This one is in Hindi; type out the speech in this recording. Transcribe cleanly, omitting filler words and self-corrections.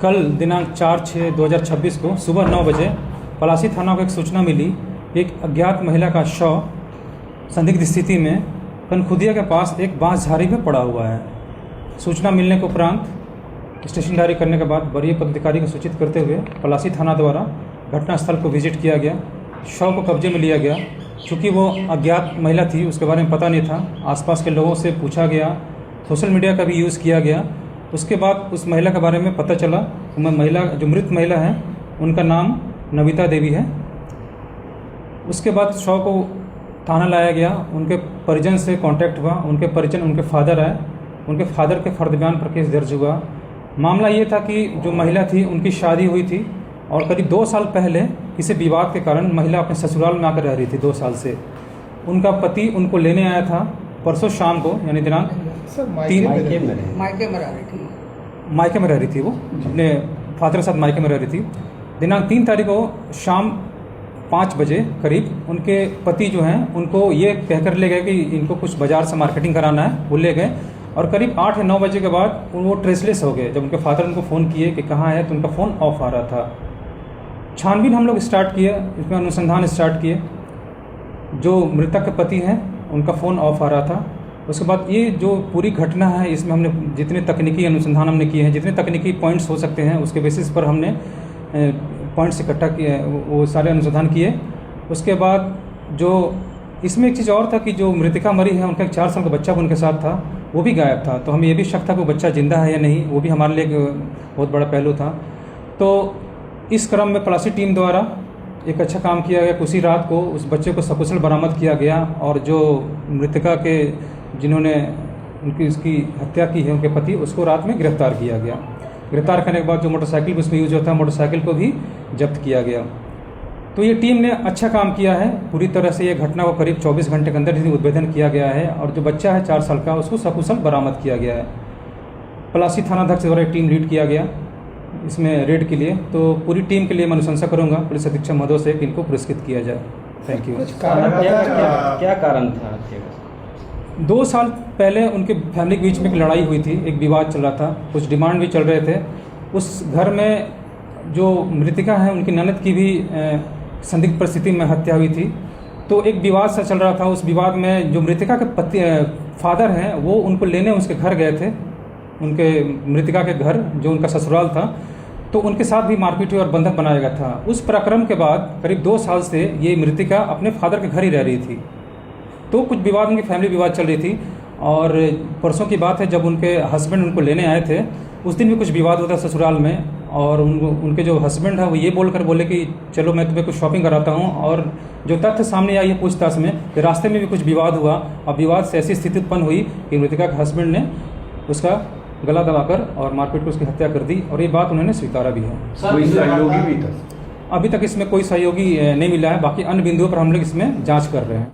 कल दिनांक 4/6/2026 को सुबह 9 बजे पलासी थाना को एक सूचना मिली। एक अज्ञात महिला का शव संदिग्ध स्थिति में कनखुदिया के पास एक बांस झाड़ी में पड़ा हुआ है। सूचना मिलने के उपरांत स्टेशन डायरी करने के बाद वरीय पदाधिकारी को सूचित करते हुए पलासी थाना द्वारा घटनास्थल को विजिट किया गया। शव को कब्जे में लिया गया। चूँकि वो अज्ञात महिला थी, उसके बारे में पता नहीं था। आसपास के लोगों से पूछा गया, सोशल मीडिया का भी यूज़ किया गया। उसके बाद उस महिला के बारे में पता चला। महिला जो मृत महिला है उनका नाम नविता देवी है। उसके बाद शव को थाना लाया गया। उनके परिजन से कांटेक्ट हुआ। उनके परिजन उनके फादर आए। उनके फादर के फर्द बयान पर केस दर्ज हुआ। मामला ये था कि जो महिला थी उनकी शादी हुई थी और करीब 2 साल पहले किसी विवाद के कारण महिला अपने ससुराल में आकर रह रही थी 2 साल से। उनका पति उनको लेने आया था परसों शाम को, यानी दिनांक 3 मायके में रह रही थी। वो अपने फादर के साथ मायके में रह रही थी। दिनांक 3 तारीख को शाम 5 बजे करीब उनके पति जो हैं उनको ये कहकर ले गए कि इनको कुछ बाज़ार से मार्केटिंग कराना है। वो ले गए और करीब 8 या 9 बजे के बाद वो ट्रेसलेस हो गए। जब उनके फादर उनको फ़ोन किए कि कहाँ है, तो उनका फ़ोन ऑफ आ रहा था। छानबीन हम लोग स्टार्ट किए, इसमें अनुसंधान स्टार्ट किए। जो मृतक के पति हैं उनका फ़ोन ऑफ आ रहा था। उसके बाद ये जो पूरी घटना है, इसमें हमने जितने तकनीकी अनुसंधान हमने किए हैं, जितने तकनीकी पॉइंट्स हो सकते हैं, उसके बेसिस पर हमने पॉइंट्स इकट्ठा किए, वो सारे अनुसंधान किए। उसके बाद जो इसमें एक चीज़ और था कि जो मृतिका मरी है उनका एक 4 साल का बच्चा उनके साथ था, वो भी गायब था। तो हमें ये भी शक था कि वो बच्चा जिंदा है या नहीं, वो भी हमारे लिए एक बहुत बड़ा पहलू था। तो इस क्रम में पलासी टीम द्वारा एक अच्छा काम किया गया। उसी रात को उस बच्चे को सकुशल बरामद किया गया और जो मृतका के जिन्होंने उसकी हत्या की है, उनके पति, उसको रात में गिरफ्तार किया गया। गिरफ्तार करने के बाद जो मोटरसाइकिल भी उसमें यूज होता है, मोटरसाइकिल को भी जब्त किया गया। तो ये टीम ने अच्छा काम किया है। पूरी तरह से ये घटना को करीब 24 घंटे के अंदर ही उद्भेदन किया गया है और जो बच्चा है 4 साल का, उसको सकुशल बरामद किया गया है। पलासी थानाध्यक्ष द्वारा एक टीम लीड किया गया इसमें रेड के लिए। तो पूरी टीम के लिए मैं अनुशंसा करूंगा पुलिस अधीक्षक महोदय से कि इनको पुरस्कृत किया जाए। Thank you. क्या कारण था? 2 साल पहले उनके फैमिली के बीच में एक लड़ाई हुई थी, एक विवाद चल रहा था, कुछ डिमांड भी चल रहे थे। उस घर में जो मृतिका है उनकी ननद की भी संदिग्ध परिस्थिति में हत्या हुई थी। तो एक विवाद सा चल रहा था। उस विवाद में जो मृतिका के पति फादर हैं वो उनको लेने उसके घर गए थे, उनके मृतिका के घर जो उनका ससुराल था। तो उनके साथ भी मारपीट हुई और बंधक बनाया गया था। उस प्रक्रम के बाद करीब 2 साल से ये मृतिका अपने फादर के घर ही रह रही थी। तो कुछ विवाद, उनकी फैमिली विवाद चल रही थी। और परसों की बात है जब उनके हस्बैंड उनको लेने आए थे, उस दिन भी कुछ विवाद हुआ था ससुराल में। और उनके जो हस्बैंड है वो ये बोले कि चलो मैं तुम्हें कुछ शॉपिंग कराता हूँ। और जो तथ्य सामने आई है पूछताछ में कि रास्ते में भी कुछ विवाद हुआ और विवाद से ऐसी स्थिति उत्पन्न हुई कि मृतिका के हस्बैंड ने उसका गला दबाकर और मारपीट कर उसकी हत्या कर दी। और ये बात उन्होंने स्वीकारा भी है। कोई सहयोगी भी था? अभी तक इसमें कोई सहयोगी नहीं मिला है। बाकी अन्य बिंदुओं पर हम लोग इसमें जाँच कर रहे हैं।